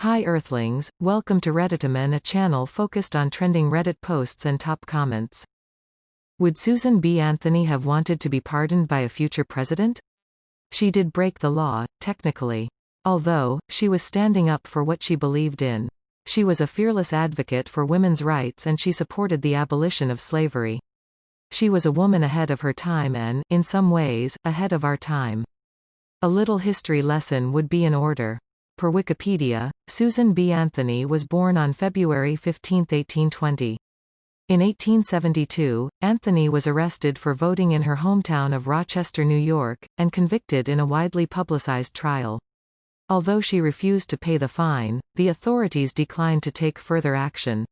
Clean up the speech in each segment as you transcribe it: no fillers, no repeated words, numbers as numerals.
Hi Earthlings, welcome to Redditamin, a channel focused on trending Reddit posts and top comments. Would Susan B. Anthony have wanted to be pardoned by a future president? She did break the law, technically. Although, she was standing up for what she believed in. She was a fearless advocate for women's rights and she supported the abolition of slavery. She was a woman ahead of her time and, in some ways, ahead of our time. A little history lesson would be in order. Per Wikipedia, Susan B. Anthony was born on February 15, 1820. In 1872, Anthony was arrested for voting in her hometown of Rochester, New York, and convicted in a widely publicized trial. Although she refused to pay the fine, the authorities declined to take further action.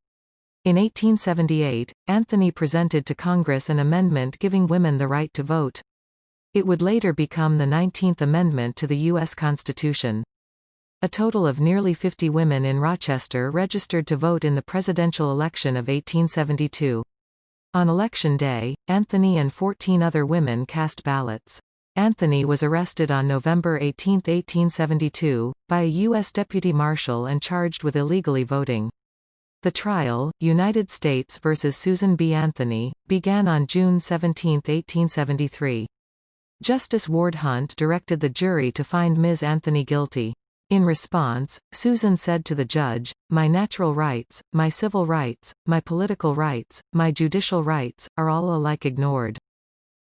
In 1878, Anthony presented to Congress an amendment giving women the right to vote. It would later become the 19th Amendment to the U.S. Constitution. A total of nearly 50 women in Rochester registered to vote in the presidential election of 1872. On Election Day, Anthony and 14 other women cast ballots. Anthony was arrested on November 18, 1872, by a U.S. deputy marshal and charged with illegally voting. The trial, United States v. Susan B. Anthony, began on June 17, 1873. Justice Ward Hunt directed the jury to find Ms. Anthony guilty. In response, Susan said to the judge, "My natural rights, my civil rights, my political rights, my judicial rights, are all alike ignored."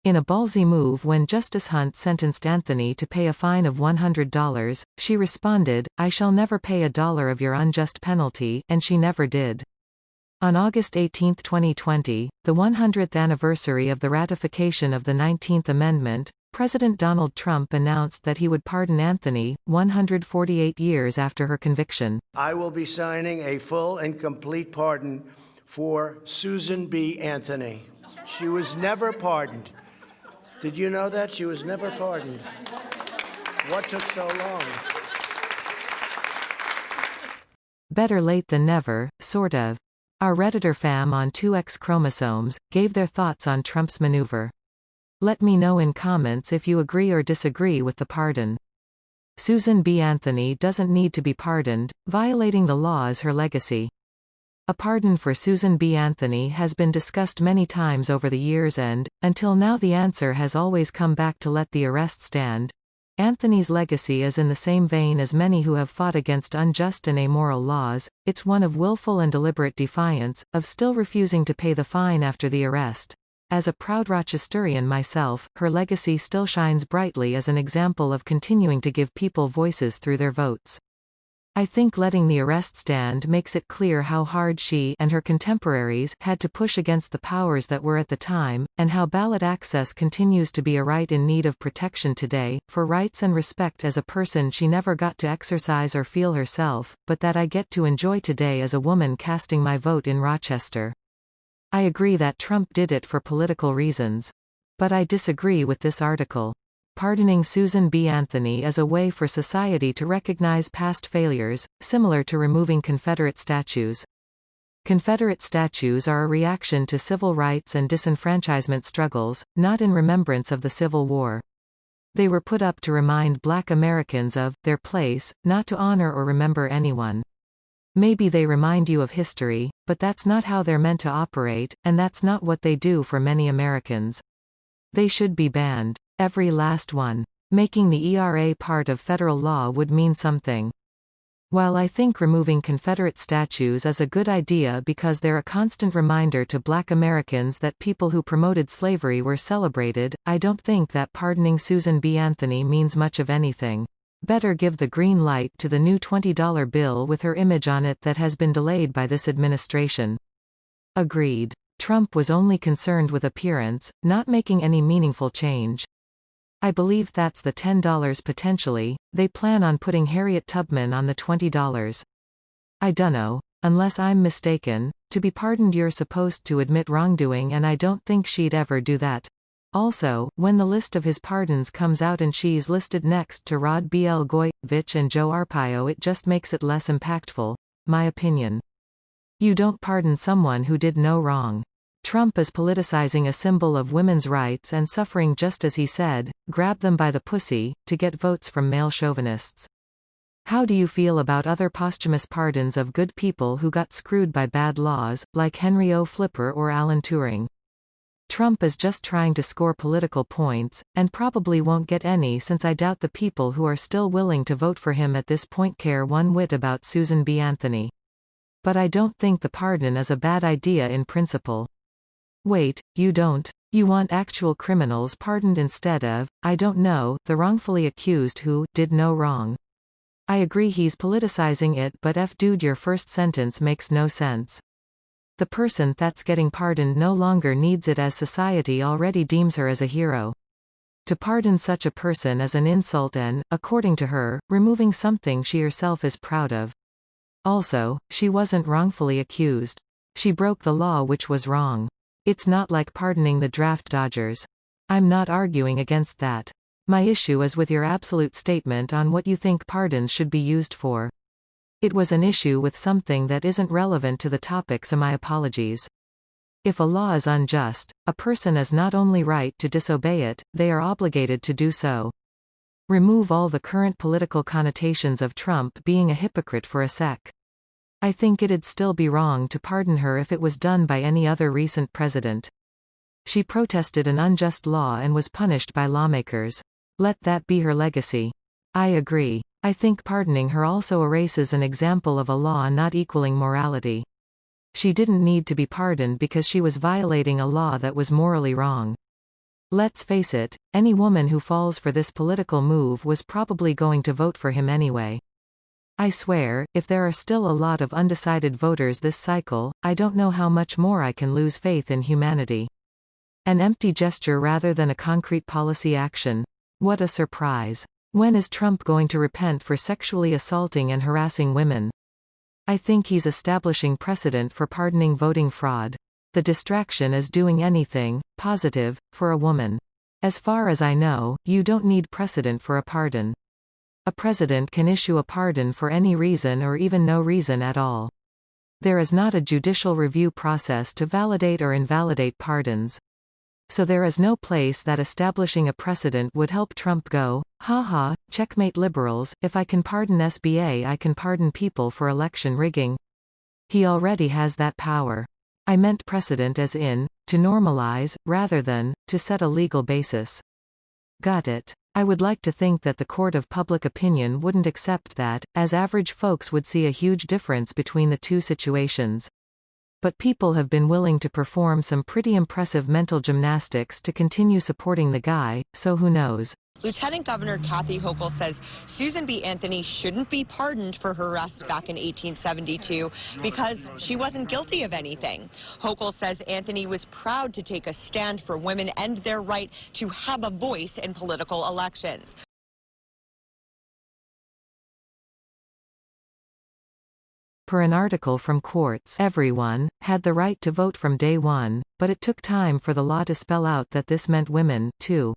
In a ballsy move when Justice Hunt sentenced Anthony to pay a fine of $100, she responded, "I shall never pay $1 of your unjust penalty," and she never did. On August 18, 2020, the 100th anniversary of the ratification of the 19th Amendment, President Donald Trump announced that he would pardon Anthony, 148 years after her conviction. I will be signing a full and complete pardon for Susan B. Anthony. She was never pardoned. Did you know that? She was never pardoned. What took so long? Better late than never, sort of. Our Redditor fam on 2XChromosomes gave their thoughts on Trump's maneuver. Let me know in comments if you agree or disagree with the pardon. Susan B. Anthony doesn't need to be pardoned, violating the law is her legacy. A pardon for Susan B. Anthony has been discussed many times over the years and, until now, the answer has always come back to let the arrest stand. Anthony's legacy is in the same vein as many who have fought against unjust and amoral laws. It's one of willful and deliberate defiance, of still refusing to pay the fine after the arrest. As a proud Rochesterian myself, her legacy still shines brightly as an example of continuing to give people voices through their votes. I think letting the arrest stand makes it clear how hard she and her contemporaries had to push against the powers that were at the time, and how ballot access continues to be a right in need of protection today, for rights and respect as a person she never got to exercise or feel herself, but that I get to enjoy today as a woman casting my vote in Rochester. I agree that Trump did it for political reasons. But I disagree with this article. Pardoning Susan B. Anthony is a way for society to recognize past failures, similar to removing Confederate statues. Confederate statues are a reaction to civil rights and disenfranchisement struggles, not in remembrance of the Civil War. They were put up to remind Black Americans of their place, not to honor or remember anyone. Maybe they remind you of history, but that's not how they're meant to operate, and that's not what they do for many Americans. They should be banned. Every last one. Making the ERA part of federal law would mean something. While I think removing Confederate statues is a good idea because they're a constant reminder to Black Americans that people who promoted slavery were celebrated, I don't think that pardoning Susan B. Anthony means much of anything. Better give the green light to the new $20 bill with her image on it that has been delayed by this administration. Agreed. Trump was only concerned with appearance, not making any meaningful change. I believe that's the $10 potentially. They plan on putting Harriet Tubman on the $20. I dunno. Unless I'm mistaken, to be pardoned you're supposed to admit wrongdoing, and I don't think she'd ever do that. Also, when the list of his pardons comes out and she's listed next to Rod Blagojevich and Joe Arpaio, it just makes it less impactful. My opinion. You don't pardon someone who did no wrong. Trump is politicizing a symbol of women's rights and suffering just as he said, grab them by the pussy, to get votes from male chauvinists. How do you feel about other posthumous pardons of good people who got screwed by bad laws, like Henry O. Flipper or Alan Turing? Trump is just trying to score political points, and probably won't get any, since I doubt the people who are still willing to vote for him at this point care one whit about Susan B. Anthony. But I don't think the pardon is a bad idea in principle. Wait, you don't? You want actual criminals pardoned instead of, I don't know, the wrongfully accused who did no wrong. I agree he's politicizing it, but dude, your first sentence makes no sense. The person that's getting pardoned no longer needs it, as society already deems her as a hero. To pardon such a person is an insult and, according to her, removing something she herself is proud of. Also, she wasn't wrongfully accused. She broke the law, which was wrong. It's not like pardoning the draft dodgers. I'm not arguing against that. My issue is with your absolute statement on what you think pardons should be used for. It was an issue with something that isn't relevant to the topic, so my apologies. If a law is unjust, a person is not only right to disobey it, they are obligated to do so. Remove all the current political connotations of Trump being a hypocrite for a sec. I think it'd still be wrong to pardon her if it was done by any other recent president. She protested an unjust law and was punished by lawmakers. Let that be her legacy. I agree. I think pardoning her also erases an example of a law not equaling morality. She didn't need to be pardoned because she was violating a law that was morally wrong. Let's face it, any woman who falls for this political move was probably going to vote for him anyway. I swear, if there are still a lot of undecided voters this cycle, I don't know how much more I can lose faith in humanity. An empty gesture rather than a concrete policy action. What a surprise. When is Trump going to repent for sexually assaulting and harassing women? I think he's establishing precedent for pardoning voting fraud. The distraction is doing anything positive for a woman. As far as I know, you don't need precedent for a pardon. A president can issue a pardon for any reason or even no reason at all. There is not a judicial review process to validate or invalidate pardons. So there is no place that establishing a precedent would help Trump go, haha, checkmate liberals, if I can pardon SBA I can pardon people for election rigging. He already has that power. I meant precedent as in, to normalize, rather than, to set a legal basis. Got it. I would like to think that the court of public opinion wouldn't accept that, as average folks would see a huge difference between the two situations. But people have been willing to perform some pretty impressive mental gymnastics to continue supporting the guy, so who knows? Lieutenant Governor Kathy Hochul says Susan B. Anthony shouldn't be pardoned for her arrest back in 1872 because she wasn't guilty of anything. Hochul says Anthony was proud to take a stand for women and their right to have a voice in political elections. Per an article from Quartz, everyone had the right to vote from day one, but it took time for the law to spell out that this meant women, too.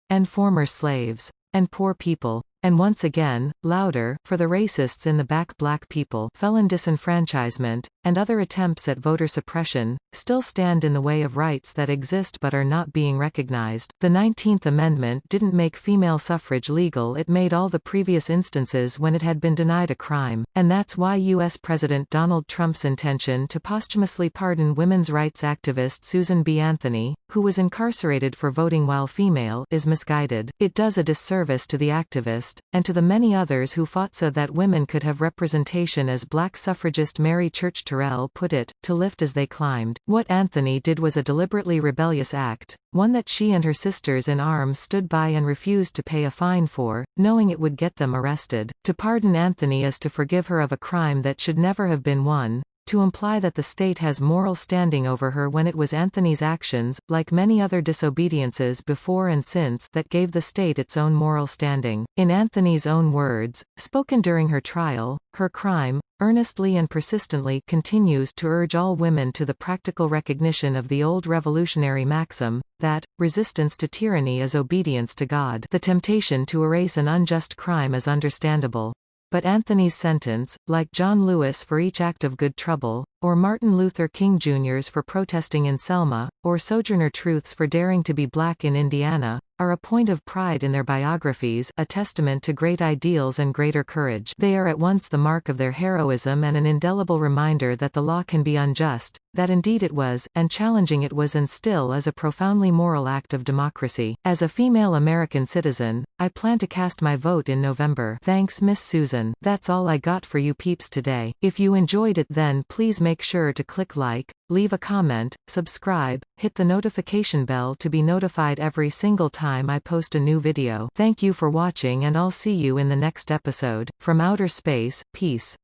And former slaves. And poor people. And once again, louder, for the racists in the back, black people, felon disenfranchisement, and other attempts at voter suppression, still stand in the way of rights that exist but are not being recognized. The 19th Amendment didn't make female suffrage legal, it made all the previous instances when it had been denied a crime, and that's why U.S. President Donald Trump's intention to posthumously pardon women's rights activist Susan B. Anthony, who was incarcerated for voting while female, is misguided. It does a disservice to the activist, and to the many others who fought so that women could have representation, as black suffragist Mary Church Terrell put it, to lift as they climbed. What Anthony did was a deliberately rebellious act, one that she and her sisters in arms stood by and refused to pay a fine for, knowing it would get them arrested. To pardon Anthony is to forgive her of a crime that should never have been one, to imply that the state has moral standing over her when it was Anthony's actions, like many other disobediences before and since, that gave the state its own moral standing. In Anthony's own words, spoken during her trial, her crime, earnestly and persistently, continues to urge all women to the practical recognition of the old revolutionary maxim, that, resistance to tyranny is obedience to God. The temptation to erase an unjust crime is understandable. But Anthony's sentence, like John Lewis for each act of good trouble, or Martin Luther King Jr.'s for protesting in Selma, or Sojourner Truth's for daring to be black in Indiana, are a point of pride in their biographies, a testament to great ideals and greater courage. They are at once the mark of their heroism and an indelible reminder that the law can be unjust, that indeed it was, and challenging it was and still is a profoundly moral act of democracy. As a female American citizen, I plan to cast my vote in November. Thanks, Miss Susan. That's all I got for you peeps today. If you enjoyed it, then please make sure to click like, leave a comment, subscribe, hit the notification bell to be notified every single time I post a new video. Thank you for watching, and I'll see you in the next episode. From outer space, peace.